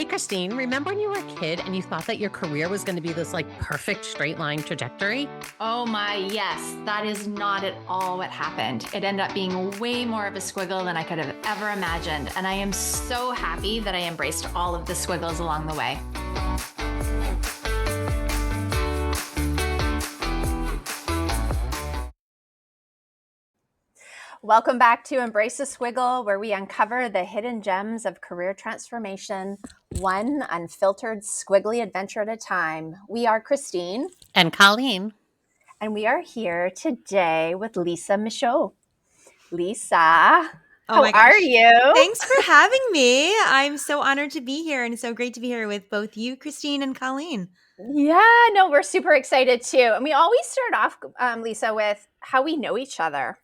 Kristine, remember when you were a kid and you thought that your career was going to be this like perfect straight line trajectory? Oh my, yes. That is not at all what happened. It ended up being way more of a squiggle than I could have ever imagined. And I am so happy that I embraced all of the squiggles along the way. Welcome back to Embrace the Squiggle, where we uncover the hidden gems of career transformation, one unfiltered squiggly adventure at a time. We are Kristine. And Colleen. And we are here today with Lisa Michaud. Lisa, how are you? Thanks for having me. I'm so honored to be here, and it's so great to be here with both you, Kristine, and Colleen. Yeah, no, we're super excited too. And we always start off, Lisa, with how we know each other.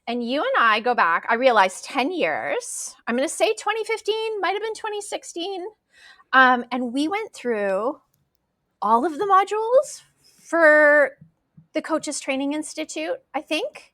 And you and I go back, I realized 10 years. I'm going to say 2015, might have been 2016. And we went through all of the modules for the Coaches Training Institute, I think.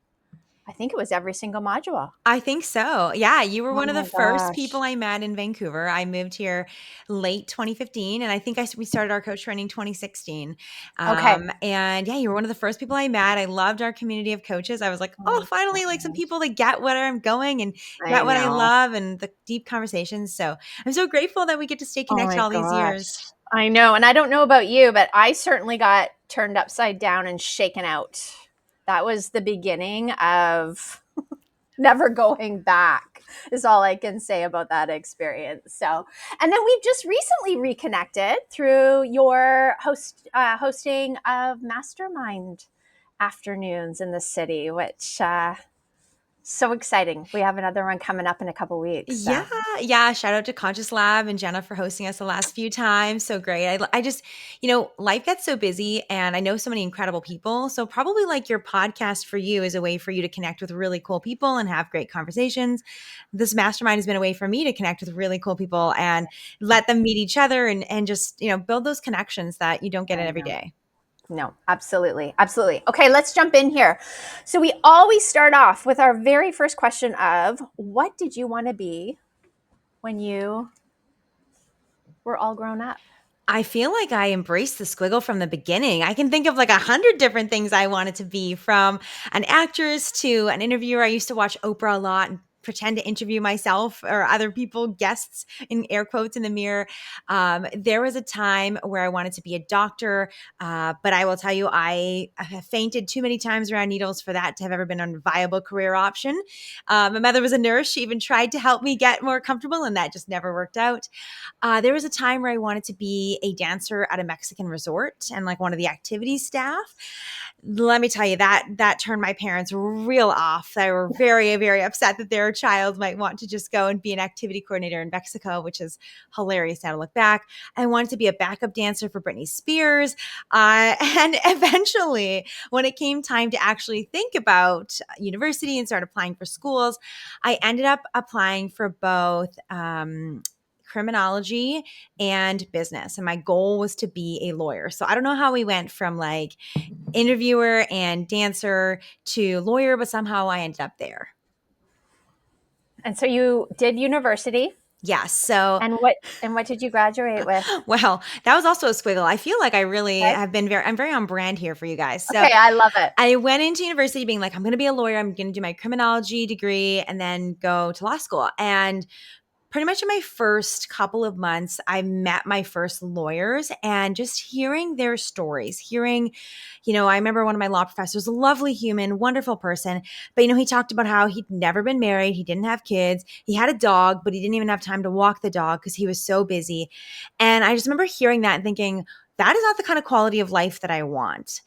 I think it was every single module. I think so. Yeah, you were one of the first gosh. people I met in Vancouver. I moved here late 2015, and I think we started our coach training 2016. Okay. And yeah, you were one of the first people I met. I loved our community of coaches. I was like, oh, finally, like some people that get where I'm going and get what I love and the deep conversations. So I'm so grateful that we get to stay connected all these years. I know. And I don't know about you, but I certainly got turned upside down and shaken out. That was the beginning of never going back, is all I can say about that experience. So, and then we've just recently reconnected through your hosting of mastermind afternoons in the city, which so exciting. We have another one coming up in a couple weeks. So. Yeah. Shout out to Conscious Lab and Jenna for hosting us the last few times. So great. I just, life gets so busy and I know so many incredible people. So probably like your podcast for you is a way for you to connect with really cool people and have great conversations. This mastermind has been a way for me to connect with really cool people and let them meet each other and just, build those connections that you don't get every day. No, absolutely. Absolutely. Okay, let's jump in here. So we always start off with our very first question of what did you want to be when you were all grown up? I feel like I embraced the squiggle from the beginning. I can think of like 100 different things I wanted to be, from an actress to an interviewer. I used to watch Oprah a lot and pretend to interview myself or other people, guests in air quotes in the mirror. There was a time where I wanted to be a doctor, but I will tell you, I have fainted too many times around needles for that to have ever been a viable career option. My mother was a nurse. She even tried to help me get more comfortable, and that just never worked out. There was a time where I wanted to be a dancer at a Mexican resort and like one of the activities staff. Let me tell you, that turned my parents real off. They were very, very upset that their child might want to just go and be an activity coordinator in Mexico, which is hilarious now to look back. I wanted to be a backup dancer for Britney Spears. And eventually, when it came time to actually think about university and start applying for schools, I ended up applying for both criminology and business. And my goal was to be a lawyer. So I don't know how we went from like interviewer and dancer to lawyer, but somehow I ended up there. And so you did university. Yes. So and what did you graduate with? Well, that was also a squiggle. I feel like I really have been I'm very on brand here for you guys. So okay, I love it. I went into university being like, I'm going to be a lawyer. I'm going to do my criminology degree and then go to law school. And pretty much in my first couple of months, I met my first lawyers, and just hearing their stories, I remember one of my law professors, a lovely human, wonderful person, but he talked about how he'd never been married. He didn't have kids. He had a dog, but he didn't even have time to walk the dog because he was so busy. And I just remember hearing that and thinking, that is not the kind of quality of life that I want.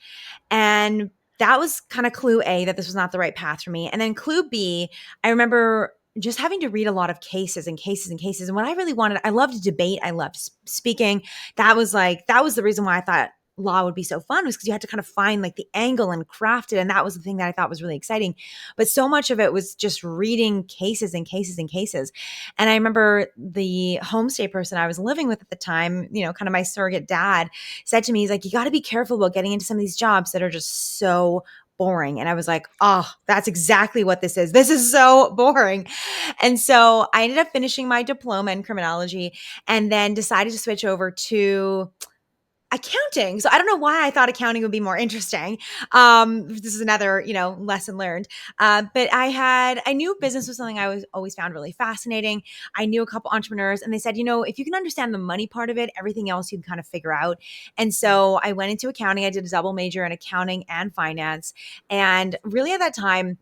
And that was kind of clue A, that this was not the right path for me. And then clue B, I remember just having to read a lot of cases and cases and cases. And what I really wanted, I loved to debate. I loved speaking. That was the reason why I thought law would be so fun, was because you had to kind of find like the angle and craft it. And that was the thing that I thought was really exciting. But so much of it was just reading cases and cases and cases. And I remember the homestay person I was living with at the time, kind of my surrogate dad, said to me, he's like, you got to be careful about getting into some of these jobs that are just so boring. And I was like, oh, that's exactly what this is. This is so boring. And so I ended up finishing my diploma in criminology and then decided to switch over to accounting. So I don't know why I thought accounting would be more interesting. This is another, lesson learned. But I knew business was something I was always found really fascinating. I knew a couple entrepreneurs and they said, if you can understand the money part of it, everything else you can kind of figure out. And so I went into accounting. I did a double major in accounting and finance. And really at that time,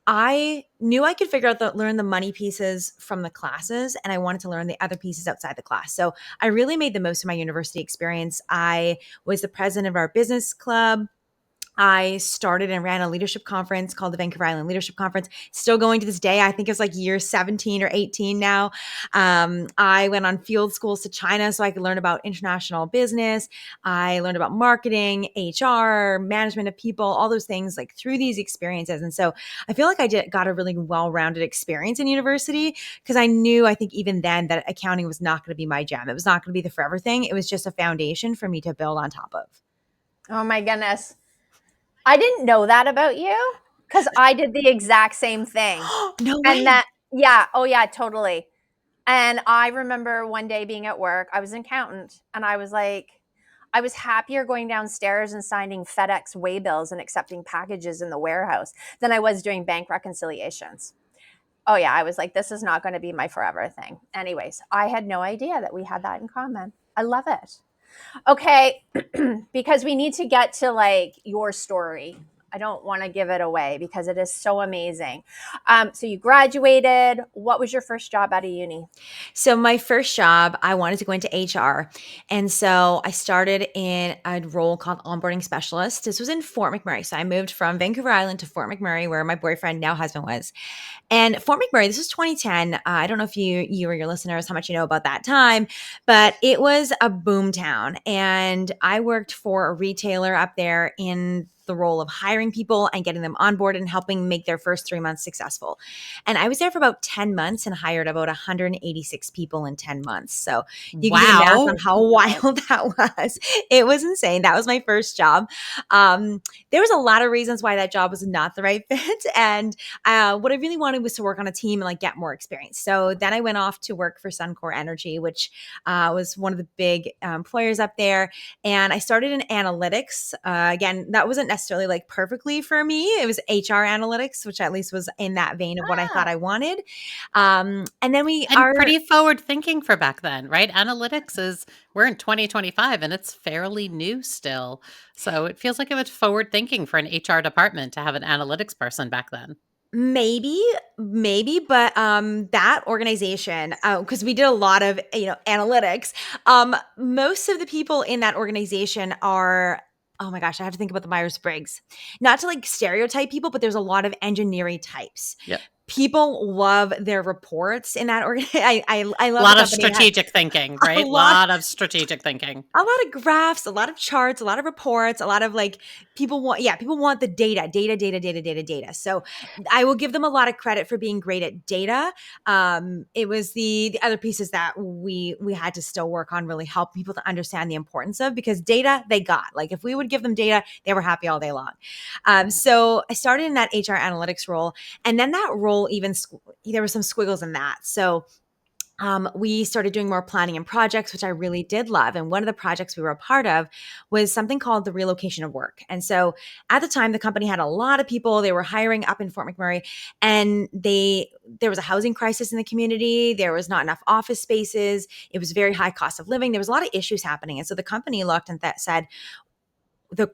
I knew I could learn the money pieces from the classes, and I wanted to learn the other pieces outside the class. So I really made the most of my university experience. I was the president of our business club. I started and ran a leadership conference called the Vancouver Island Leadership Conference. Still going to this day. I think it's like year 17 or 18 now. I went on field schools to China so I could learn about international business. I learned about marketing, HR, management of people, all those things like through these experiences. And so I feel like got a really well-rounded experience in university because I think even then that accounting was not going to be my jam. It was not going to be the forever thing. It was just a foundation for me to build on top of. Oh my goodness. I didn't know that about you because I did the exact same thing. No way. And yeah. Oh yeah, totally. And I remember one day being at work, I was an accountant and I was happier going downstairs and signing FedEx waybills and accepting packages in the warehouse than I was doing bank reconciliations. Oh yeah, I was like, this is not going to be my forever thing. Anyways, I had no idea that we had that in common. I love it. Okay, because we need to get to like your story. I don't want to give it away because it is so amazing. So you graduated. What was your first job out of uni? So my first job, I wanted to go into HR. And so I started in a role called onboarding specialist. This was in Fort McMurray. So I moved from Vancouver Island to Fort McMurray where my boyfriend, now husband, was. And Fort McMurray, this was 2010. I don't know if you or your listeners, how much you know about that time, but it was a boom town. And I worked for a retailer up there in the role of hiring people and getting them on board and helping make their first 3 months successful. And I was there for about 10 months and hired about 186 people in 10 months. So you can do the math on how wild that was. It was insane. That was my first job. There was a lot of reasons why that job was not the right fit. And what I really wanted was to work on a team and like get more experience. So then I went off to work for Suncor Energy, which was one of the big employers up there. And I started in analytics. Again, that wasn't necessarily like perfectly for me. It was HR analytics, which at least was in that vein of what I thought I wanted. And then pretty forward thinking for back then, right? We're in 2025 and it's fairly new still. So it feels like it was forward thinking for an HR department to have an analytics person back then. Maybe, but that organization, because we did a lot of analytics. Most of the people in that organization are, oh my gosh, I have to think about the Myers-Briggs. Not to like stereotype people, but there's a lot of engineering types. Yep. People love their reports in that I love a lot of strategic thinking, right? A lot of strategic thinking. A lot of graphs, a lot of charts, a lot of reports, a lot of like people want the data. So I will give them a lot of credit for being great at data. It was the other pieces that we had to still work on, really help people to understand the importance of, because data they got. Like if we would give them data, they were happy all day long. So I started in that HR analytics role, and then that role there were some squiggles in that. So we started doing more planning and projects, which I really did love. And one of the projects we were a part of was something called the relocation of work. And so at the time, the company had a lot of people. They were hiring up in Fort McMurray, and there was a housing crisis in the community. There was not enough office spaces. It was very high cost of living. There was a lot of issues happening. And so the company looked and said, the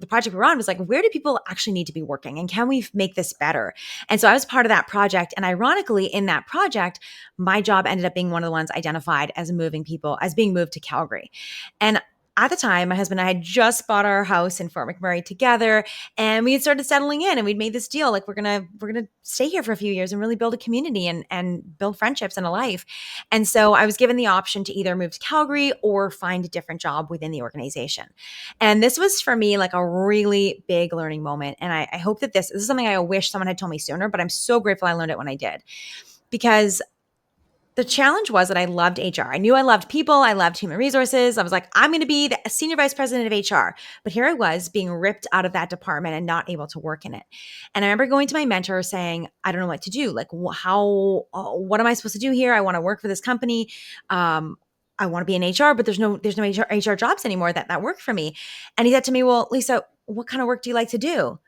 project we were on was like, where do people actually need to be working, and can we make this better? And so I was part of that project. And ironically, in that project, my job ended up being one of the ones identified as being moved to Calgary. And at the time, my husband and I had just bought our house in Fort McMurray together, and we had started settling in, and we'd made this deal. Like we're gonna stay here for a few years and really build a community and build friendships and a life. And so I was given the option to either move to Calgary or find a different job within the organization. And this was for me like a really big learning moment. And I hope that this is something I wish someone had told me sooner, but I'm so grateful I learned it when I did, because The challenge was that I loved HR. I knew I loved people. I loved human resources. I was like, I'm going to be the senior vice president of HR. But here I was being ripped out of that department and not able to work in it. And I remember going to my mentor saying, I don't know what to do. Like, what am I supposed to do here? I want to work for this company. I want to be in HR, but there's no HR jobs anymore that work for me. And he said to me, well, Lisa, what kind of work do you like to do?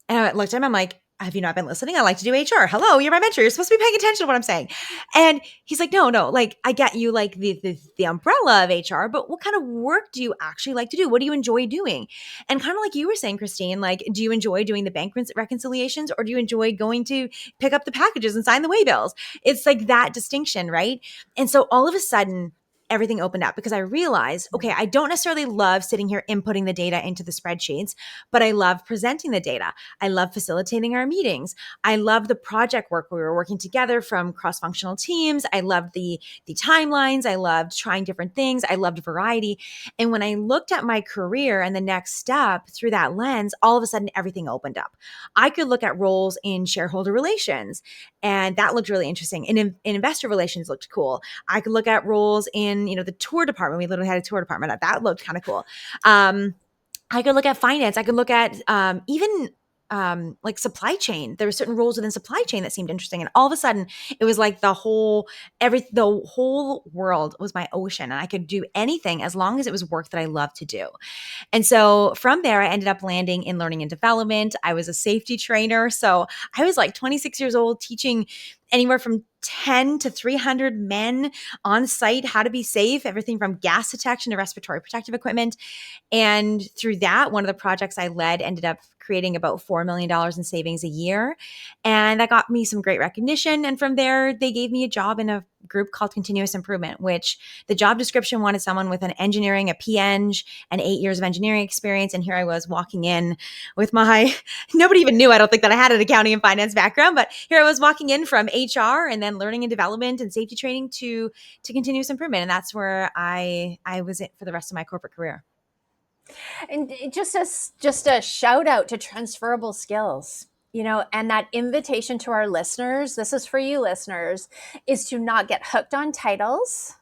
And I looked at him, I'm like, have you not been listening? I like to do HR. Hello, you're my mentor. You're supposed to be paying attention to what I'm saying. And he's like, no, like I get you like the umbrella of HR, but what kind of work do you actually like to do? What do you enjoy doing? And kind of like you were saying, Kristine, like, do you enjoy doing the bank reconciliations or do you enjoy going to pick up the packages and sign the way bills? It's like that distinction, right? And so all of a sudden, everything opened up because I realized, okay, I don't necessarily love sitting here inputting the data into the spreadsheets, but I love presenting the data. I love facilitating our meetings. I love the project work where we were working together from cross-functional teams. I loved the timelines. I loved trying different things. I loved variety. And when I looked at my career and the next step through that lens, all of a sudden everything opened up. I could look at roles in shareholder relations, and that looked really interesting. And in investor relations looked cool. I could look at roles in, the tour department. We literally had a tour department. That looked kind of cool. I could look at finance. I could look at even like supply chain. There were certain roles within supply chain that seemed interesting. And all of a sudden it was like the whole world was my ocean, and I could do anything as long as it was work that I loved to do. And so from there, I ended up landing in learning and development. I was a safety trainer. So I was like 26 years old teaching anywhere from 10 to 300 men on site how to be safe, everything from gas detection to respiratory protective equipment. And through that, one of the projects I led ended up creating about $4 million in savings a year. And that got me some great recognition. And from there, they gave me a job in a group called Continuous Improvement, which the job description wanted someone with an engineering, a PEng, and 8 years of engineering experience. And here I was walking in with nobody even knew, I don't think, that I had an accounting and finance background, but here I was walking in from HR and then learning and development and safety training to continuous improvement. And that's where I was it for the rest of my corporate career. And just a shout out to transferable skills, and that invitation to our listeners, this is for you listeners, is to not get hooked on titles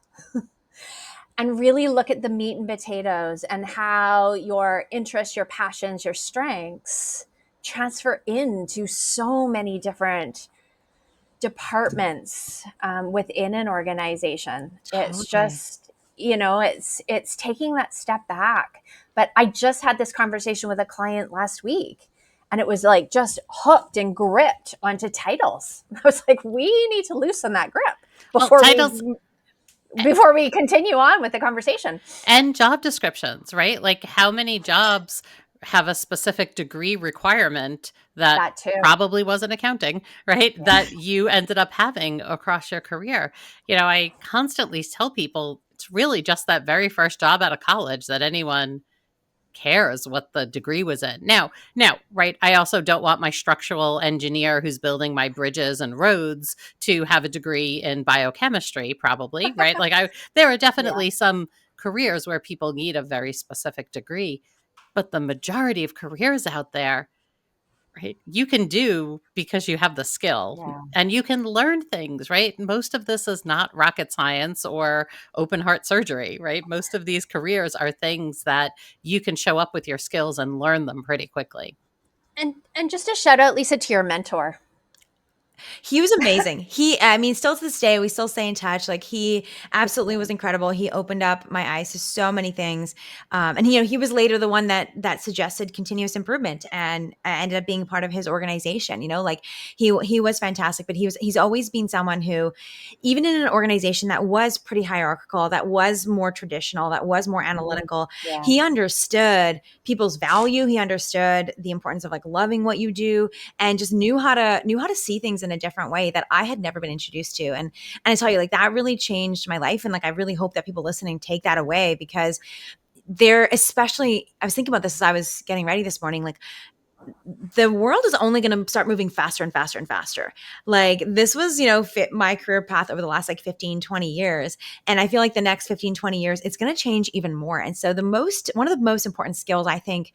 and really look at the meat and potatoes and how your interests, your passions, your strengths transfer into so many different departments within an organization. It's just, it's taking that step back. But I just had this conversation with a client last week, and it was like just hooked and gripped onto titles. I was like, we need to loosen that grip before we continue on with the conversation. And job descriptions, right? Like, how many jobs have a specific degree requirement that probably wasn't accounting, right? Yeah. That you ended up having across your career. I constantly tell people it's really just that very first job out of college that anyone cares what the degree was in. Now, right, I also don't want my structural engineer who's building my bridges and roads to have a degree in biochemistry, probably, right? Like there are definitely some careers where people need a very specific degree, but the majority of careers out there, right, you can do because you have the skill and you can learn things, right? Most of this is not rocket science or open heart surgery, right? Most of these careers are things that you can show up with your skills and learn them pretty quickly. And just a shout out, Lisa, to your mentor. He was amazing. Still to this day, we still stay in touch. Like, he absolutely was incredible. He opened up my eyes to so many things. And he was later the one that suggested continuous improvement, and I ended up being part of his organization. He was fantastic, but he's always been someone who, even in an organization that was pretty hierarchical, that was more traditional, that was more analytical, he understood people's value. He understood the importance of like loving what you do, and just knew how to see things in a different way that I had never been introduced to. And I tell you, like, that really changed my life. And like, I really hope that people listening take that away, because I was thinking about this as I was getting ready this morning, like, the world is only going to start moving faster and faster and faster. Like, this was, fit my career path over the last like 15, 20 years. And I feel like the next 15, 20 years, it's going to change even more. And so one of the most important skills, I think,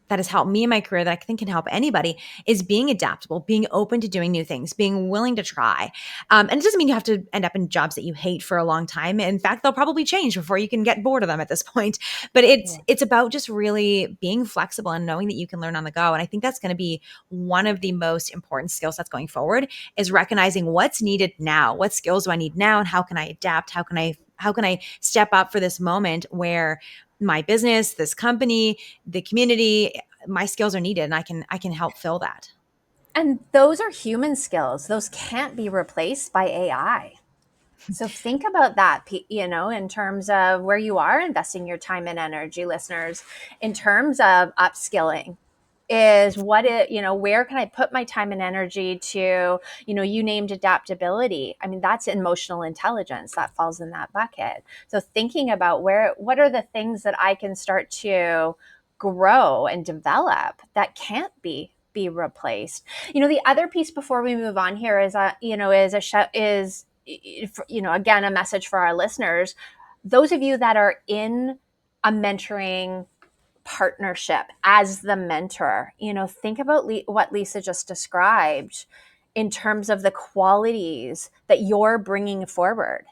that has helped me in my career that I think can help anybody is being adaptable, being open to doing new things, being willing to try. And it doesn't mean you have to end up in jobs that you hate for a long time. In fact, they'll probably change before you can get bored of them at this point. But it's about just really being flexible and knowing that you can learn on the go. And I think that's going to be one of the most important skill sets going forward, is recognizing what's needed now. What skills do I need now, and how can I adapt? How can I step up for this moment where my business, this company, the community, my skills are needed, and I can help fill that. And those are human skills. Those can't be replaced by AI. So think about that, in terms of where you are investing your time and energy, listeners, in terms of upskilling is where can I put my time and energy to, you named adaptability. I mean, that's emotional intelligence that falls in that bucket. So thinking about what are the things that I can start to grow and develop that can't be replaced. The other piece before we move on here is again, a message for our listeners, those of you that are in a mentoring partnership as the mentor, think about what Lisa just described in terms of the qualities that you're bringing forward.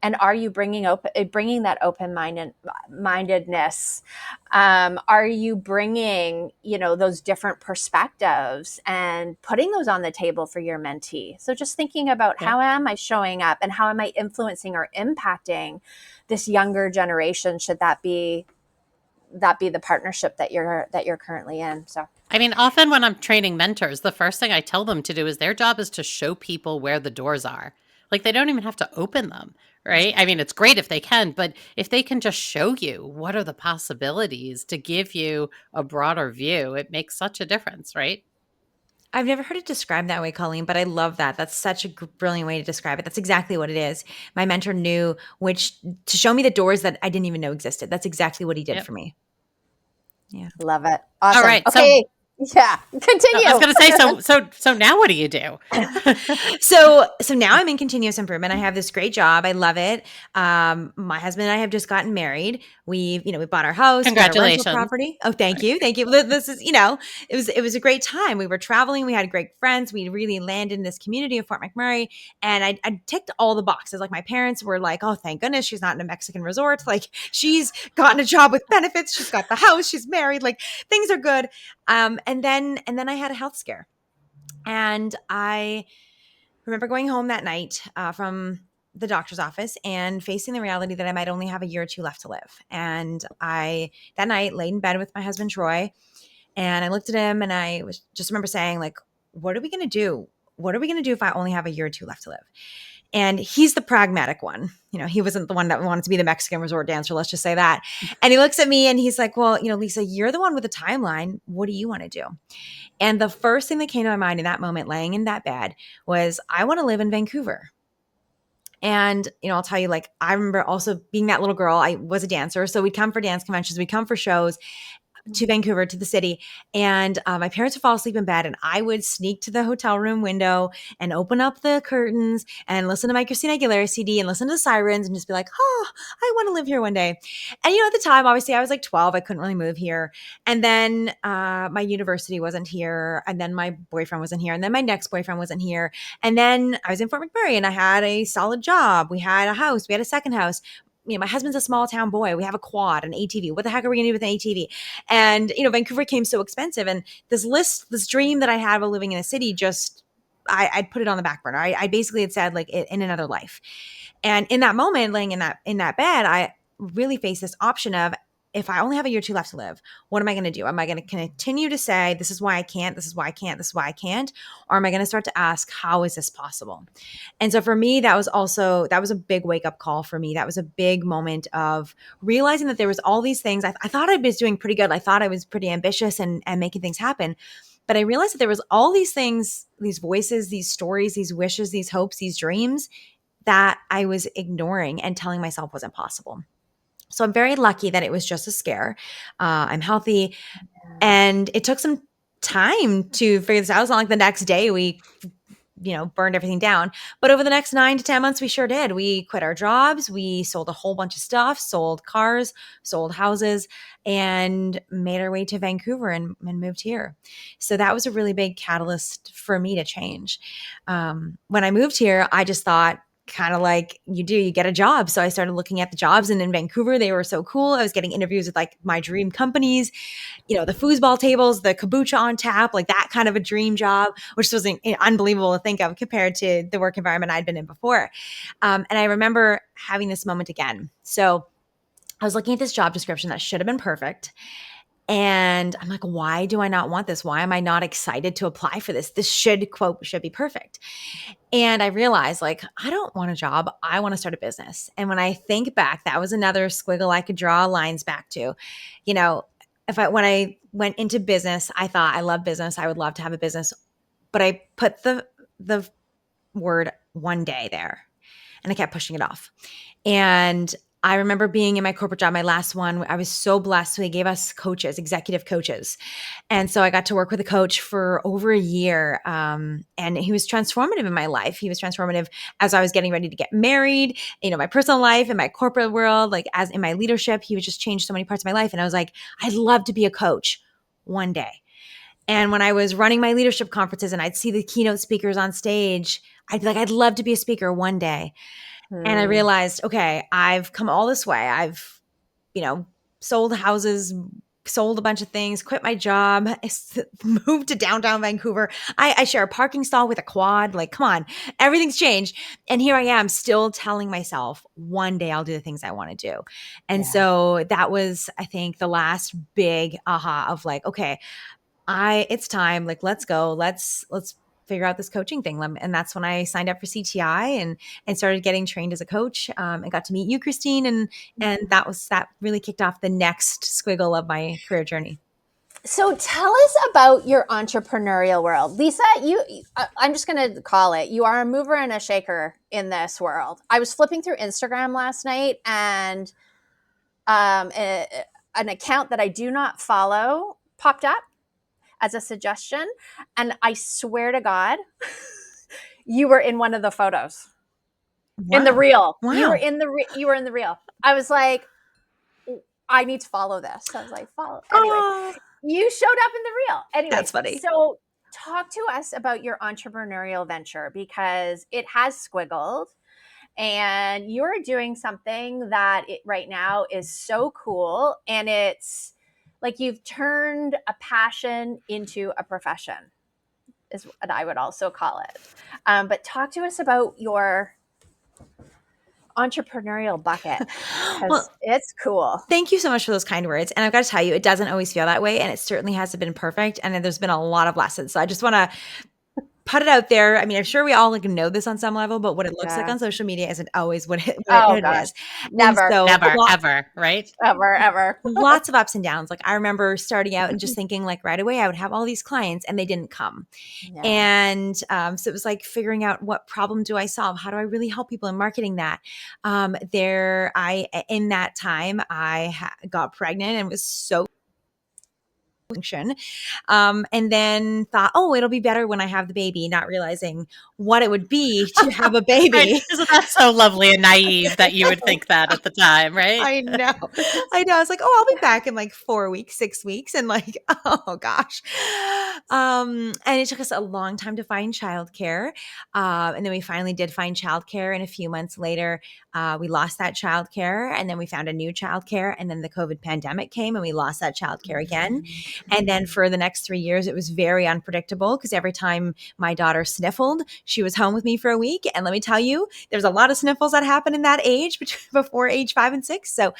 And are you bringing that open-mindedness? Are you bringing, those different perspectives and putting those on the table for your mentee? So just thinking about how am I showing up and how am I influencing or impacting this younger generation? Should that be the partnership that you're currently in? So I mean, often when I'm training mentors, the first thing I tell them to do is their job is to show people where the doors are. Like, they don't even have to open them, right? I mean, it's great if they can, but if they can just show you what are the possibilities to give you a broader view, it makes such a difference, right? I've never heard it described that way, Colleen, but I love that. That's such a brilliant way to describe it. That's exactly what it is. My mentor knew to show me the doors that I didn't even know existed. That's exactly what he did Yep. for me. Yeah. Love it. Awesome. All right. Okay. Yeah. Continue. I was going to say, so now what do you do? So now I'm in continuous improvement. I have this great job. I love it. My husband and I have just gotten married. We bought our house. We got a rental Congratulations. property. Oh, thank you. Thank you. This is, it was a great time. We were traveling. We had great friends. We really landed in this community of Fort McMurray, and I ticked all the boxes. Like, my parents were like, oh, thank goodness she's not in a Mexican resort. Like, she's gotten a job with benefits. She's got the house. She's married. Like, things are good. And then I had a health scare. And I remember going home that night from the doctor's office and facing the reality that I might only have a year or two left to live. And I, that night, laid in bed with my husband, Troy, and I looked at him and I just remember saying, like, what are we going to do? What are we going to do if I only have a year or two left to live? And he's the pragmatic one. He wasn't the one that wanted to be the Mexican resort dancer. Let's just say that. And he looks at me and he's like, well, Lisa, you're the one with the timeline. What do you want to do? And the first thing that came to my mind in that moment, laying in that bed, was I want to live in Vancouver. And, I'll tell you, like, I remember also being that little girl. I was a dancer. So we'd come for dance conventions. We'd come for shows to Vancouver, to the city. And my parents would fall asleep in bed, and I would sneak to the hotel room window and open up the curtains and listen to my Kristine Aguilera CD and listen to the sirens and just be like, oh, I want to live here one day. And, at the time, obviously I was like 12. I couldn't really move here. And then my university wasn't here. And then my boyfriend wasn't here. And then my next boyfriend wasn't here. And then I was in Fort McMurray and I had a solid job. We had a house. We had a second house. My husband's a small town boy. We have a quad, an ATV. What the heck are we going to do with an ATV? And, Vancouver came so expensive. And this dream that I had of living in a city, I'd put it on the back burner. I basically had said, like, in another life. And in that moment, laying in that bed, I really faced this option of, if I only have a year or two left to live, what am I going to do? Am I going to continue to say, this is why I can't, this is why I can't, this is why I can't? Or am I going to start to ask, how is this possible? And so for me, that was a big wake up call for me. That was a big moment of realizing that there was all these things. I thought I was doing pretty good. I thought I was pretty ambitious and making things happen. But I realized that there was all these things, these voices, these stories, these wishes, these hopes, these dreams that I was ignoring and telling myself wasn't possible. So I'm very lucky that it was just a scare. I'm healthy. And it took some time to figure this out. It was not like the next day we burned everything down. But over the next 9 to 10 months, we sure did. We quit our jobs. We sold a whole bunch of stuff, sold cars, sold houses, and made our way to Vancouver and moved here. So that was a really big catalyst for me to change. When I moved here, I just thought, kind of like you get a job. So I started looking at the jobs, and in Vancouver, they were so cool. I was getting interviews with like my dream companies, the foosball tables, the kombucha on tap, like that kind of a dream job, which was unbelievable to think of compared to the work environment I'd been in before. And I remember having this moment again. So I was looking at this job description that should have been perfect. And I'm like, why do I not want this? Why am I not excited to apply for this? This should be perfect. And I realized, like, I don't want a job. I want to start a business. And when I think back, that was another squiggle I could draw lines back to. When I went into business, I thought, I love business. I would love to have a business. But I put the word one day there, and I kept pushing it off. And I remember being in my corporate job, my last one. I was so blessed. So they gave us coaches, executive coaches. And so I got to work with a coach for over a year. And he was transformative in my life. He was transformative as I was getting ready to get married, my personal life and my corporate world, like as in my leadership. He was just changed so many parts of my life. And I was like, I'd love to be a coach one day. And when I was running my leadership conferences and I'd see the keynote speakers on stage, I'd be like, I'd love to be a speaker one day. And I realized, okay, I've come all this way. I've, sold houses, sold a bunch of things, quit my job, moved to downtown Vancouver. I share a parking stall with a quad. Like, come on, everything's changed. And here I am still telling myself one day I'll do the things I want to do. And so that was, I think, the last big aha of like, okay, it's time. Like, let's go. Let's figure out this coaching thing. And that's when I signed up for CTI and started getting trained as a coach. And got to meet you, Kristine. And that really kicked off the next squiggle of my career journey. So tell us about your entrepreneurial world. Lisa, I'm just going to call it, you are a mover and a shaker in this world. I was flipping through Instagram last night, and an account that I do not follow popped up as a suggestion. And I swear to God, you were in one of the photos. Wow. In the reel. Wow. You were in the reel. I was like, I need to follow this. So I was like, follow. Anyway, you showed up in the reel. Anyway, that's funny. So talk to us about your entrepreneurial venture, because it has squiggled. And you're doing something that right now is so cool. And it's like you've turned a passion into a profession, is what I would also call it. But talk to us about your entrepreneurial bucket, because it's cool. Thank you so much for those kind words. And I've got to tell you, it doesn't always feel that way. And it certainly hasn't been perfect. And there's been a lot of lessons. So I just want to put it out there. I mean, I'm sure we all know this on some level, but what it looks like on social media isn't always what it is. Never, ever, right? Ever. Lots of ups and downs. Like I remember starting out and just thinking like right away I would have all these clients and they didn't come. Yeah. And so it was like figuring out, what problem do I solve? How do I really help people in marketing that? In that time, I got pregnant and was so function. And then thought, it'll be better when I have the baby, not realizing what it would be to have a baby. Right. Isn't that so lovely and naive that you would think that at the time, right? I know. I was like, I'll be back in like 4 weeks, 6 weeks. And like, oh gosh. And it took us a long time to find childcare. And then we finally did find childcare. And a few months later, we lost that childcare. And then we found a new childcare. And then the COVID pandemic came and we lost that childcare again. And then for the next 3 years, it was very unpredictable, because every time my daughter sniffled, she was home with me for a week. And let me tell you, there's a lot of sniffles that happen in that age before age 5 and 6. So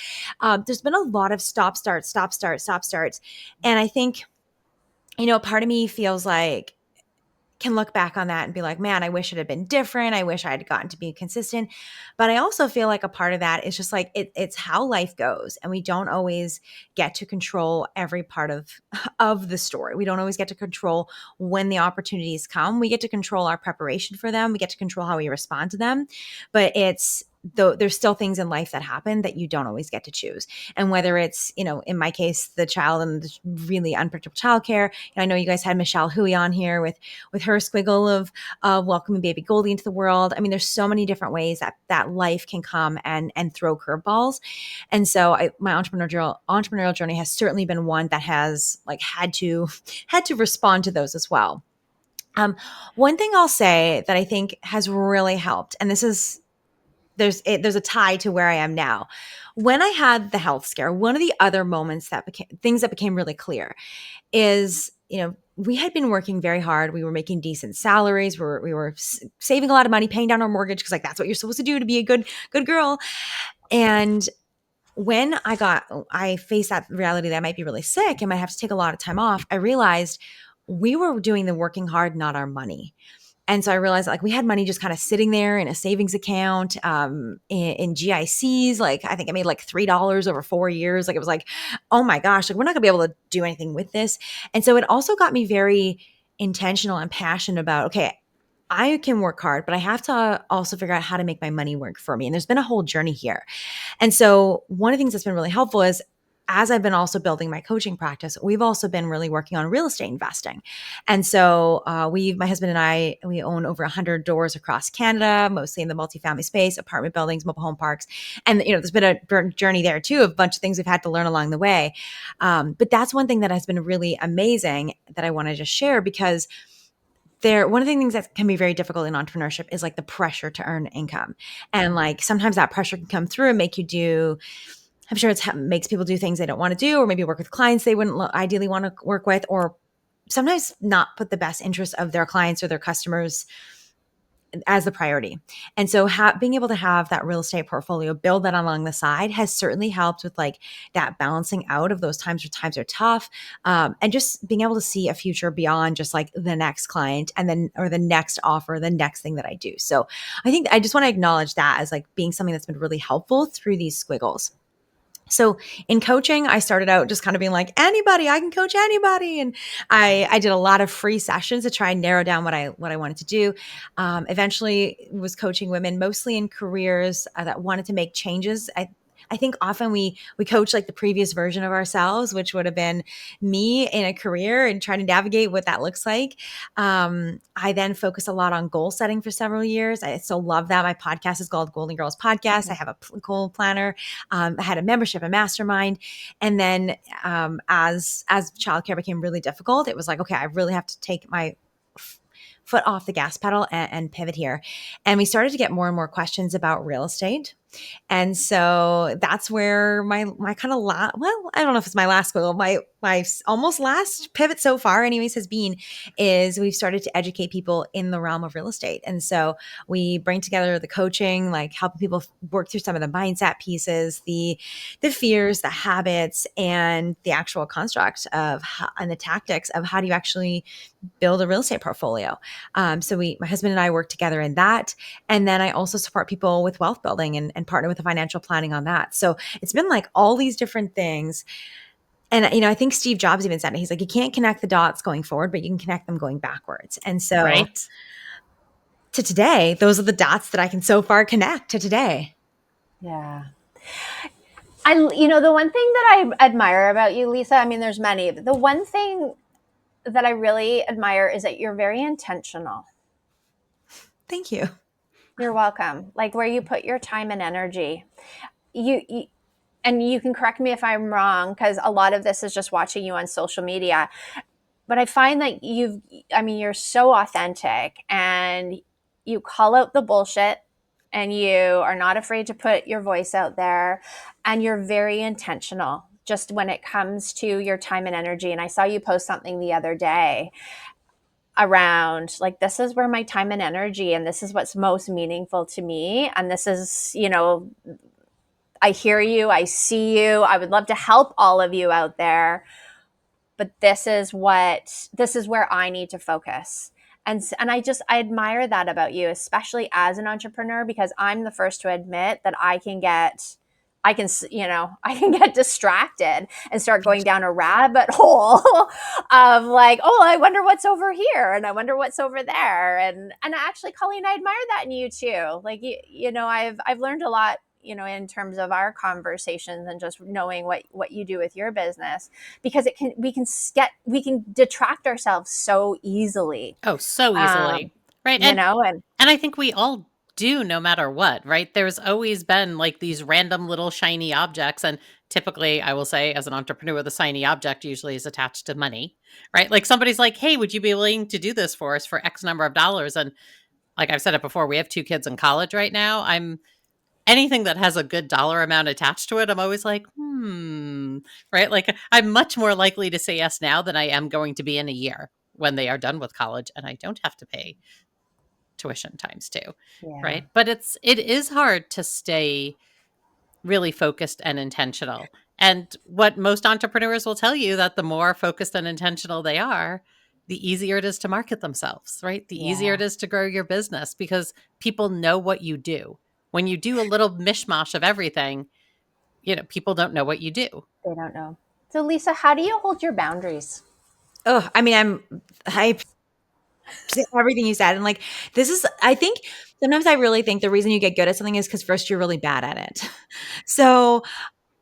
there's been a lot of stop starts. And I think, part of me feels like, can look back on that and be like, man, I wish it had been different. I wish I had gotten to be consistent. But I also feel like a part of that is just like, it's how life goes. And we don't always get to control every part of the story. We don't always get to control when the opportunities come. We get to control our preparation for them. We get to control how we respond to them. But it's though there's still things in life that happen that you don't always get to choose. And whether it's, in my case, the child and the really unpredictable childcare. I know you guys had Michelle Hui on here with her squiggle of welcoming baby Goldie into the world. I mean, there's so many different ways that life can come and throw curveballs. And so my entrepreneurial journey has certainly been one that has like had to respond to those as well. One thing I'll say that I think has really helped, and this is there's a tie to where I am now. When I had the health scare, one of the other moments that became really clear is, we had been working very hard. We were making decent salaries. We were saving a lot of money, paying down our mortgage because like that's what you're supposed to do to be a good girl. And when I faced that reality that I might be really sick and might have to take a lot of time off, I realized we were doing the working hard, not our money. And so I realized like we had money just kind of sitting there in a savings account, in GICs. Like I think I made like $3 over 4 years. Like it was like, oh my gosh, like we're not gonna be able to do anything with this. And so it also got me very intentional and passionate about, okay, I can work hard, but I have to also figure out how to make my money work for me. And there's been a whole journey here. And so one of the things that's been really helpful is as I've been also building my coaching practice, we've also been really working on real estate investing. And so my husband and I, we own over 100 doors across Canada, mostly in the multifamily space, apartment buildings, mobile home parks. And, there's been a journey there too, of a bunch of things we've had to learn along the way. But that's one thing that has been really amazing that I want to just share because one of the things that can be very difficult in entrepreneurship is like the pressure to earn income. And like sometimes that pressure can come through and make you do, I'm sure it makes people do things they don't want to do, or maybe work with clients they wouldn't ideally want to work with, or sometimes not put the best interest of their clients or their customers as the priority. And so being able to have that real estate portfolio, build that along the side has certainly helped with like that balancing out of those times where times are tough, and just being able to see a future beyond just like the next client and then, or the next offer, the next thing that I do. So I think I just want to acknowledge that as like being something that's been really helpful through these squiggles. So in coaching, I started out just kind of being like, anybody, I can coach anybody. And I did a lot of free sessions to try and narrow down what I wanted to do. Eventually was coaching women mostly in careers that wanted to make changes. I think often we coach like the previous version of ourselves, which would have been me in a career and trying to navigate what that looks like. I then focused a lot on goal setting for several years. I still love that. My podcast is called Golden Girls Podcast. I have a goal planner. I had a membership, a mastermind. And then as childcare became really difficult, it was like, okay, I really have to take my foot off the gas pedal and pivot here. And we started to get more and more questions about real estate. And so that's where my kind of I don't know if it's my last goal, my almost last pivot so far anyways is we've started to educate people in the realm of real estate. And so we bring together the coaching, like helping people work through some of the mindset pieces, the fears, the habits, and the actual construct of and the tactics of how do you actually build a real estate portfolio. So my husband and I work together in that. And then I also support people with wealth building and partner with the financial planning on that. So it's been like all these different things. And, I think Steve Jobs even said it. He's like, you can't connect the dots going forward, but you can connect them going backwards. And so Right. to today, those are the dots that I can so far connect to today. Yeah. The one thing that I admire about you, Lisa, I mean, there's many. The one thing that I really admire is that you're very intentional. Thank you. You're welcome. Like where you put your time and energy. You and you can correct me if I'm wrong, because a lot of this is just watching you on social media. But I find that you're so authentic and you call out the bullshit and you are not afraid to put your voice out there, and you're very intentional just when it comes to your time and energy. And I saw you post something the other day around like, this is where my time and energy, and this is what's most meaningful to me. And this is, I hear you, I see you, I would love to help all of you out there, but this is where I need to focus. And I admire that about you, especially as an entrepreneur, because I'm the first to admit that I can get I can, I can get distracted and start going down a rabbit hole of like, oh, I wonder what's over here and I wonder what's over there. And actually, Colleen, I admire that in you too. Like, I've learned a lot, in terms of our conversations and just knowing what you do with your business, because we can detract ourselves so easily. Oh, so easily. Right. And And I think we all do, no matter what, right? There's always been like these random little shiny objects. And typically, I will say, as an entrepreneur, the shiny object usually is attached to money, right? Like somebody's like, hey, would you be willing to do this for us for X number of dollars? And like I've said it before, we have 2 kids in college right now. Anything that has a good dollar amount attached to it, I'm always like, right? Like I'm much more likely to say yes now than I am going to be in a year when they are done with college and I don't have to pay tuition times 2, yeah, right? But it is hard to stay really focused and intentional. And what most entrepreneurs will tell you, that the more focused and intentional they are, the easier it is to market themselves, right? The easier yeah, it is to grow your business because people know what you do. When you do a little mishmash of everything, people don't know what you do. they don't know. So, Lisa, how do you hold your boundaries? Oh, I mean, I everything you said. And like, I think sometimes I really think the reason you get good at something is because first you're really bad at it. So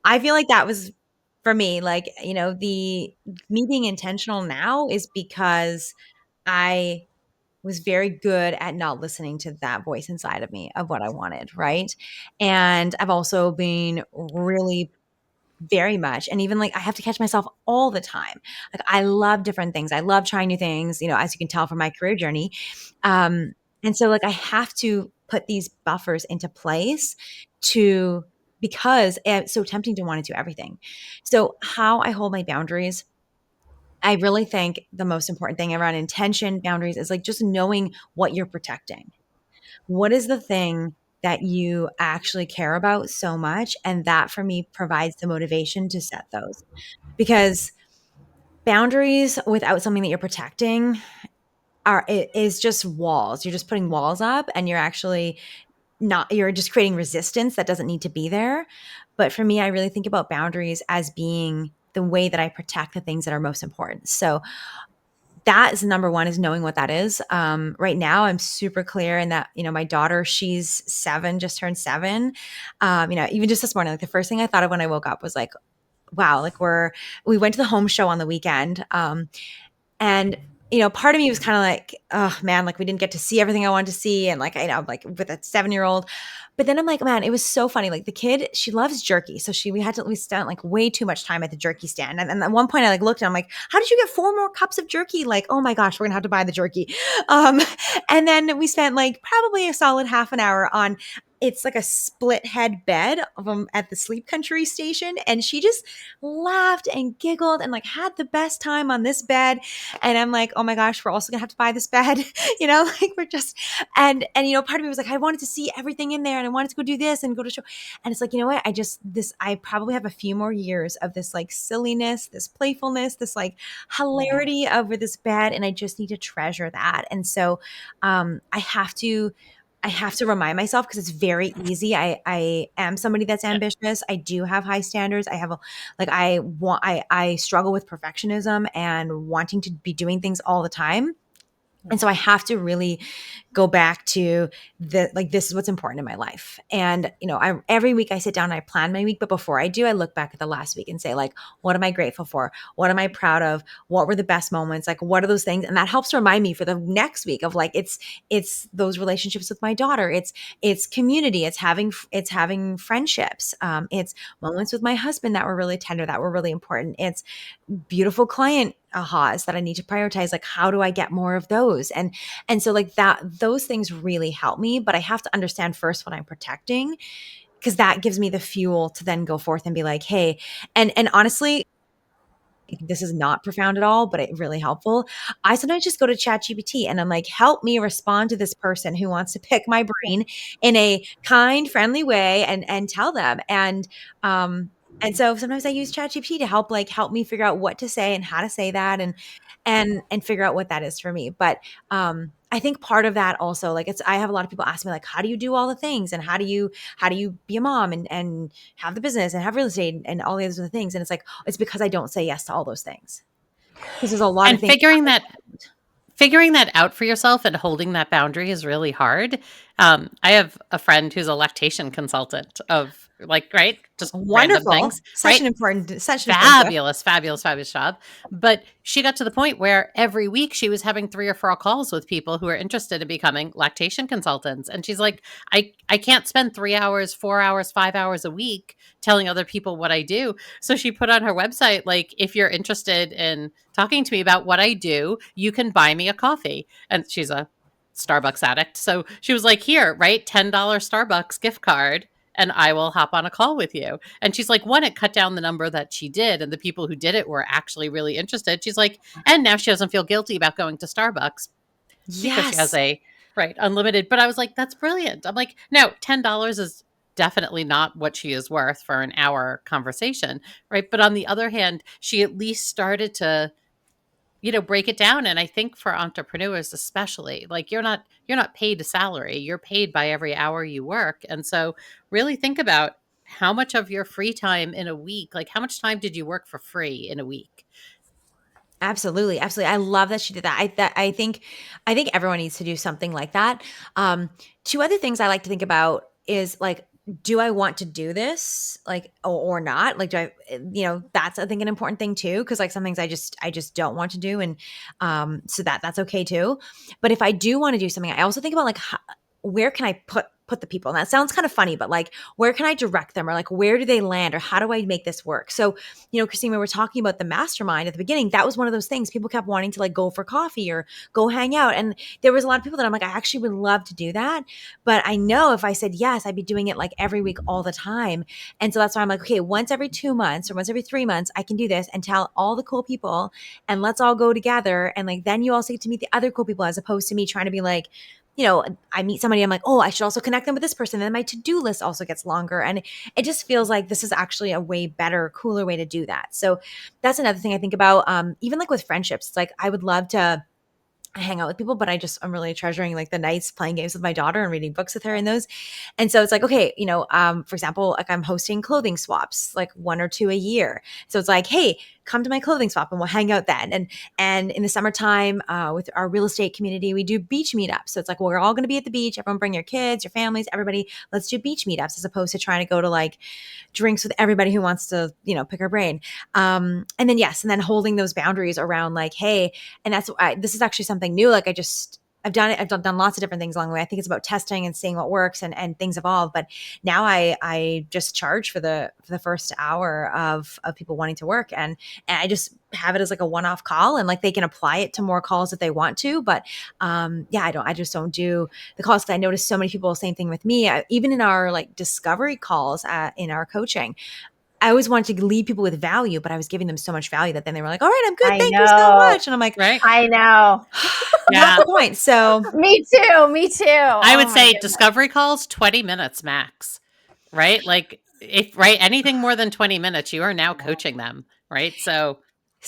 I feel like that was for me, like, the me being intentional now is because I was very good at not listening to that voice inside of me of what I wanted. Right. And I've also been really very much. And even like I have to catch myself all the time. Like I love different things. I love trying new things, as you can tell from my career journey. And so like I have to put these buffers into place to because it's so tempting to want to do everything. So how I hold my boundaries, I really think the most important thing around intention boundaries is like just knowing what you're protecting. What is the thing that you actually care about so much? And that for me provides the motivation to set those. Because boundaries without something that you're protecting is just walls. You're just putting walls up and you're just creating resistance that doesn't need to be there. But for me, I really think about boundaries as being the way that I protect the things that are most important. So that is number one, is knowing what that is. Right now I'm super clear in that, my daughter, she's 7, just turned 7. Even just this morning, like the first thing I thought of when I woke up was like, wow, like we went to the home show on the weekend. And part of me was kind of like, oh man, like we didn't get to see everything I wanted to see. And like, like with a 7-year-old, but then I'm like, man, it was so funny. Like the kid, she loves jerky. So we spent like way too much time at the jerky stand. And at one point I like looked and I'm like, how did you get 4 more cups of jerky? Like, oh my gosh, we're gonna have to buy the jerky. Um, and then we spent like probably a solid half an hour on, it's like a split head bed at the Sleep Country station. And she just laughed and giggled and like had the best time on this bed. And I'm like, oh my gosh, we're also gonna have to buy this bed, like we're just, and part of me was like, I wanted to see everything in there and I wanted to go do this and go to show. And it's like, you know what? I probably have a few more years of this like silliness, this playfulness, this like hilarity over this bed. And I just need to treasure that. And so I have to remind myself because it's very easy. I am somebody that's ambitious. I do have high standards. I struggle with perfectionism and wanting to be doing things all the time. And so I have to really go back to this is what's important in my life. And, every week I sit down and I plan my week. But before I do, I look back at the last week and say, like, what am I grateful for? What am I proud of? What were the best moments? Like, what are those things? And that helps remind me for the next week of like, it's those relationships with my daughter. It's community. It's having friendships. It's moments with my husband that were really tender, that were really important. It's beautiful client ahas that I need to prioritize. Like, how do I get more of those? And so like those things really help me, but I have to understand first what I'm protecting, because that gives me the fuel to then go forth and be like, hey, and honestly, this is not profound at all, but it's really helpful. I sometimes just go to ChatGPT and I'm like, help me respond to this person who wants to pick my brain in a kind, friendly way and tell them. And so sometimes I use ChatGPT to help me figure out what to say and how to say that and figure out what that is for me. But I think part of that also, like I have a lot of people ask me like, how do you do all the things? And how do you be a mom and have the business and have real estate and all these other things? And it's like, it's because I don't say yes to all those things. Because there's a lot of And things. figuring that out for yourself and holding that boundary is really hard. I have a friend who's a lactation consultant of like, right, just random Wonderful. things, right? Such an important gift. Fabulous, fabulous, fabulous job. But she got to the point where every week she was having 3 or 4 calls with people who are interested in becoming lactation consultants. And she's like, I can't spend 3 hours, 4 hours, 5 hours a week telling other people what I do. So she put on her website, like, if you're interested in talking to me about what I do, you can buy me a coffee. And she's a Starbucks addict. So she was like, here, right? $10 Starbucks gift card, and I will hop on a call with you. And she's like, one, it cut down the number that she did. And the people who did it were actually really interested. She's like, and now she doesn't feel guilty about going to Starbucks because she has Yes. a, right, unlimited. But I was like, that's brilliant. I'm like, no, $10 is definitely not what she is worth for an hour conversation. Right. But on the other hand, she at least started to, break it down. And I think for entrepreneurs especially, like you're not paid a salary, you're paid by every hour you work. And so really think about how much of your free time in a week, like how much time did you work for free in a week? Absolutely, absolutely. I love that she did that. I think everyone needs to do something like that. Two other things I like to think about is like, do I want to do this, like, or not? Like, do I, that's I think an important thing too, because like some things I just don't want to do, and so that's okay too. But if I do want to do something, I also think about like where can I put the people? And that sounds kind of funny, but like where can I direct them, or like where do they land, or how do I make this work? So, Kristine, when we're talking about the mastermind at the beginning, that was one of those things people kept wanting to like go for coffee or go hang out. And there was a lot of people that I'm like, I actually would love to do that. But I know if I said yes, I'd be doing it like every week all the time. And so that's why I'm like, okay, once every 2 months or once every 3 months, I can do this and tell all the cool people and let's all go together. And like, then you also get to meet the other cool people as opposed to me trying to be like, I meet somebody, I'm like, oh, I should also connect them with this person. Then my to-do list also gets longer. And it just feels like this is actually a way better, cooler way to do that. So that's another thing I think about. Even like with friendships, it's like, I would love to hang out with people, but I'm really treasuring like the nights playing games with my daughter and reading books with her and those. And so it's like, okay, for example, like I'm hosting clothing swaps, like 1 or 2 a year. So it's like, hey, come to my clothing swap and we'll hang out then. And in the summertime, with our real estate community, we do beach meetups. So it's like, well, we're all going to be at the beach. Everyone bring your kids, your families, everybody. Let's do beach meetups as opposed to trying to go to like drinks with everybody who wants to, pick our brain. And then holding those boundaries around like, hey, and this is actually something new. Like I've done it. I've done lots of different things along the way. I think it's about testing and seeing what works and things evolve. But now I just charge for the first hour of people wanting to work, and I just have it as like a one-off call, and like they can apply it to more calls if they want to. But I just don't do the calls because I notice so many people, same thing with me, even in our like discovery calls in our coaching. I always wanted to leave people with value, but I was giving them so much value that then they were like, all right, I'm good. I Thank you so know. much. And I'm like, Right? I know. Yeah. what's the point? So Me too. Me too. I would Oh my say goodness. discovery calls, 20 minutes max, right? Like anything more than 20 minutes, you are now coaching them, right? So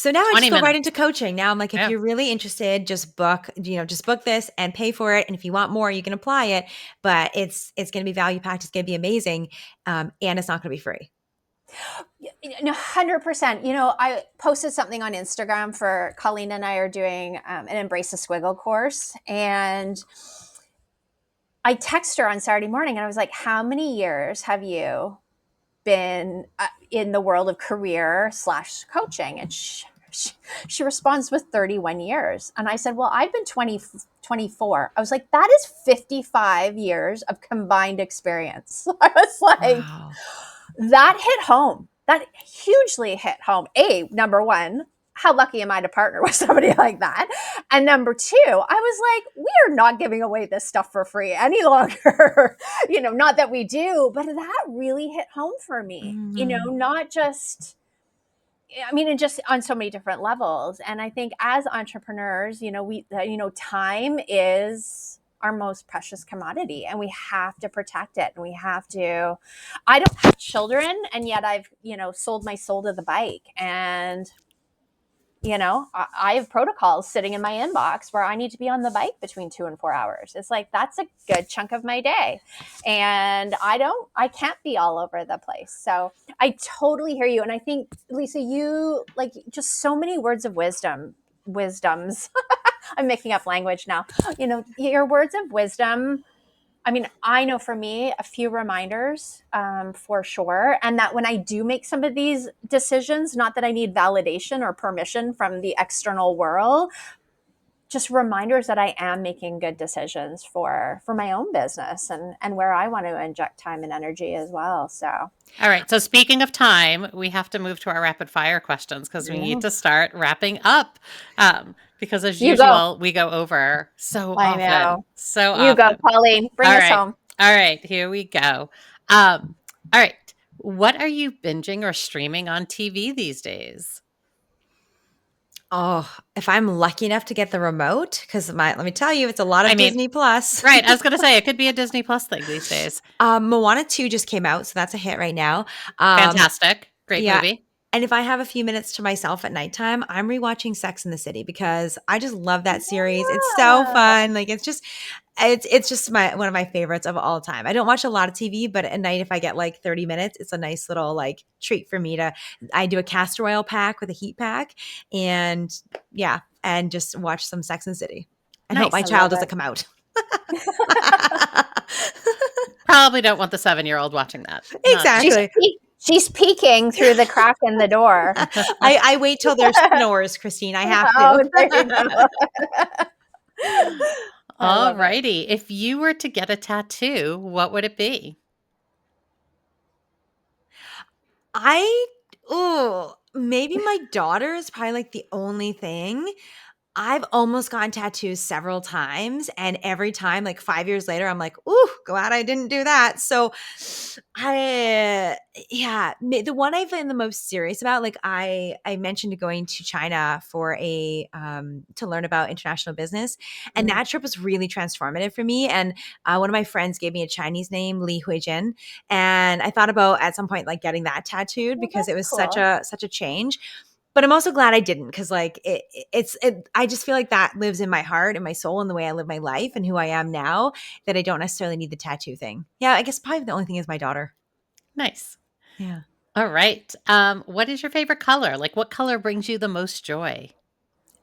now I just 20 go right minutes. into coaching. Now I'm like, if Yeah. you're really interested, just book this and pay for it. And if you want more, you can apply it, but it's going to be value packed. It's going to be amazing. And it's not going to be free. 100%. I posted something on Instagram for Colleen and I are doing an Embrace the Squiggle course. And I texted her on Saturday morning and I was like, how many years have you been in the world of career/coaching? And she responds with 31 years. And I said, well, I've been 24. I was like, that is 55 years of combined experience. I was like, Wow. that hit home. That hugely hit home. Number one, how lucky am I to partner with somebody like that? And number two, I was like, we are not giving away this stuff for free any longer. Not that we do, but that really hit home for me. Not just, and just on so many different levels. And I think as entrepreneurs, time is our most precious commodity and we have to protect it. And I don't have children and yet I've, sold my soul to the bike. And I have protocols sitting in my inbox where I need to be on the bike between 2 and 4 hours. It's like, that's a good chunk of my day. And I can't be all over the place. So I totally hear you. And I think, Lisa, you like just so many words of wisdoms. I'm making up language now. Your words of wisdom. I mean, I know for me, a few reminders for sure. And that when I do make some of these decisions, not that I need validation or permission from the external world, just reminders that I am making good decisions for my own business and where I want to inject time and energy as well. So, All right. So speaking of time, we have to move to our rapid fire questions because we need to start wrapping up. Because as you go. usual, we go over so I often, know. so You go, often. Colleen. Bring All us right. home. All right. Here we go. All right. What are you binging or streaming on TV these days? Oh, if I'm lucky enough to get the remote, because let me tell you, it's a lot I of mean, Disney Plus. right. I was going to say it could be a Disney Plus thing these days. Moana 2 just came out, so that's a hit right now. Fantastic. Great Yeah. movie. And if I have a few minutes to myself at nighttime, I'm rewatching Sex in the City because I just love that series. It's so fun. Like it's just one of my favorites of all time. I don't watch a lot of TV, but at night if I get like 30 minutes, it's a nice little like treat for me I do a castor oil pack with a heat pack and and just watch some Sex and the City and hope Nice. my I love child doesn't it. come out. Probably don't want the 7-year-old watching that. Exactly. She's peeking through the crack in the door. I wait till there's snores, Kristine. I have Oh, to. there you go. I All love it. righty. If you were to get a tattoo, what would it be? Maybe my daughter is probably like the only thing. I've almost gotten tattoos several times, and every time, like 5 years later, I'm like, "Ooh, glad I didn't do that." So, the one I've been the most serious about, like I mentioned going to China for to learn about international business, and that trip was really transformative for me. And one of my friends gave me a Chinese name, Li Huijin, and I thought about at some point like getting that tattooed Well, because it was that's such cool. a change. But I'm also glad I didn't because like I just feel like that lives in my heart and my soul and the way I live my life and who I am now that I don't necessarily need the tattoo thing. Yeah, I guess probably the only thing is my daughter. Nice. Yeah. All right. What is your favorite color? Like, what color brings you the most joy?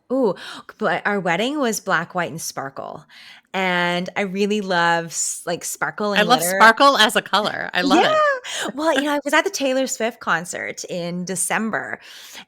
Ooh, but our wedding was black, white, and sparkle. And I really love like sparkle I and love glitter. sparkle as a color. I love Yeah. it. Well, I was at the Taylor Swift concert in December,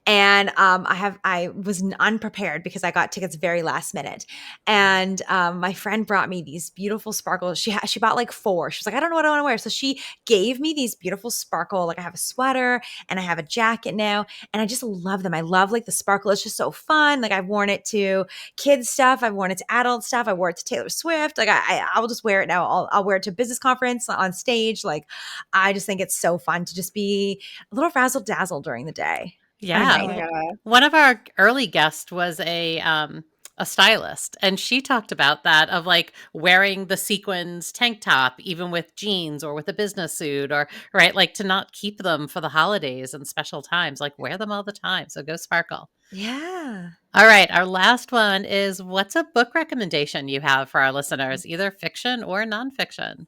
and I was unprepared because I got tickets very last minute, and my friend brought me these beautiful sparkles. She bought like four. She was like, I don't know what I want to wear, so she gave me these beautiful sparkle. Like I have a sweater and I have a jacket now, and I just love them. I love like the sparkle. It's just so fun. Like I've worn it to kids stuff. I've worn it to adult stuff. I wore it to Taylor Swift. Like I'll just wear it now. I'll wear it to business conference on stage. Like I just think it's so fun to just be a little razzle dazzle during the day or Yeah. Oh night. my God. One of our early guests was a stylist, and she talked about that of like wearing the sequins tank top even with jeans or with a business suit or right like to not keep them for the holidays and special times, like wear them all the time. So go sparkle. Yeah. All right, our last one is what's a book recommendation you have for our listeners, either fiction or nonfiction?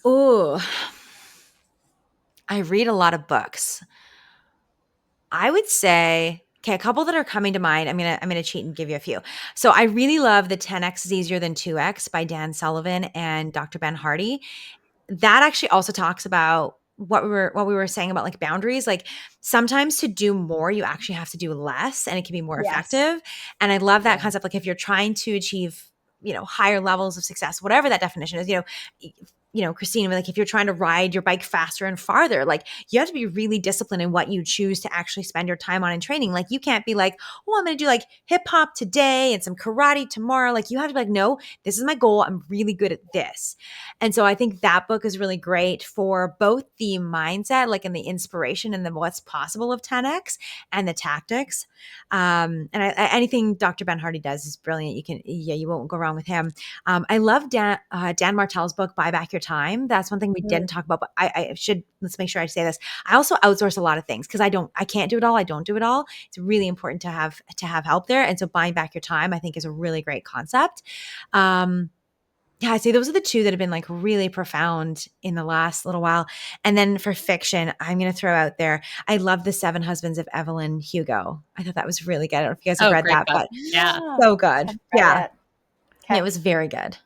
Ooh, I read a lot of books. I would say, okay, a couple that are coming to mind. I'm gonna cheat and give you a few. So I really love the 10x is easier than 2x by Dan Sullivan and Dr. Ben Hardy. That actually also talks about what we were saying about like boundaries. Like sometimes to do more, you actually have to do less, and it can be more Yes. effective. And I love that Yeah. concept. Like if you're trying to achieve, higher levels of success, whatever that definition is, Kristine, like if you're trying to ride your bike faster and farther, like you have to be really disciplined in what you choose to actually spend your time on in training. Like you can't be like, oh, I'm going to do like hip hop today and some karate tomorrow. Like you have to be like, no, this is my goal. I'm really good at this. And so I think that book is really great for both the mindset, like and the inspiration and the what's possible of 10x and the tactics. Anything Dr. Ben Hardy does is brilliant. You won't go wrong with him. I love Dan Martell's book, Buy Back Your time. That's one thing we didn't talk about, but let's make sure I say this. I also outsource a lot of things because I can't do it all. I don't do it all. It's really important to have help there. And so buying back your time, I think, is a really great concept. Yeah, I'd say those are the two that have been like really profound in the last little while. And then for fiction, I'm going to throw out there, I love The Seven Husbands of Evelyn Hugo. I thought that was really good. I don't know if you guys have Oh, read great that, book. but Yeah. so good. Yeah. Okay. It was very good.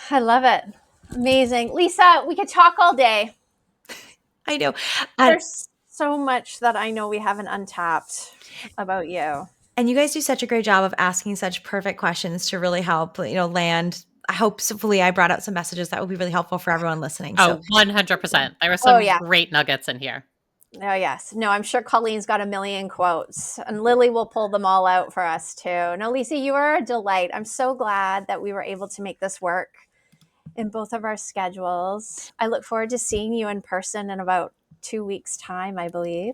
I love it. Amazing. Lisa, we could talk all day. I know. There's so much that I know we haven't untapped about you. And you guys do such a great job of asking such perfect questions to really help, land. I hope, hopefully, I brought out some messages that will be really helpful for everyone listening. Oh, So 100%. There were some yeah. great nuggets in here. Oh, yes. No, I'm sure Colleen's got a million quotes, and Lily will pull them all out for us too. No, Lisa, you are a delight. I'm so glad that we were able to make this work in both of our schedules. I look forward to seeing you in person in about 2 weeks' time, I believe.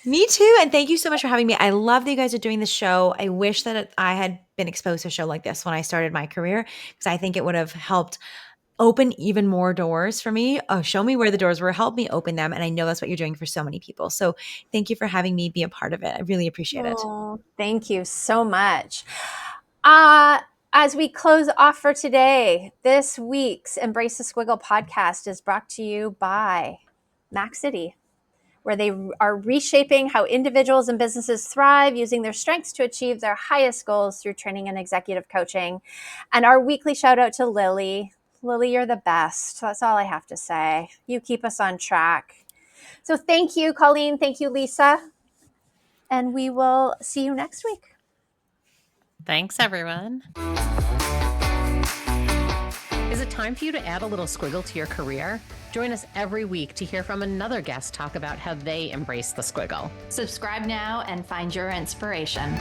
Me too. And thank you so much for having me. I love that you guys are doing the show. I wish that I had been exposed to a show like this when I started my career, because I think it would have helped open even more doors for me. Show me where the doors were, help me open them. And I know that's what you're doing for so many people. So thank you for having me be a part of it. I really appreciate it. Thank you so much. As we close off for today, this week's Embrace the Squiggle podcast is brought to you by Mac City, where they are reshaping how individuals and businesses thrive using their strengths to achieve their highest goals through training and executive coaching. And our weekly shout out to Lily. Lily, you're the best. That's all I have to say. You keep us on track. So thank you, Colleen. Thank you, Lisa. And we will see you next week. Thanks, everyone. Is it time for you to add a little squiggle to your career? Join us every week to hear from another guest talk about how they embrace the squiggle. Subscribe now and find your inspiration.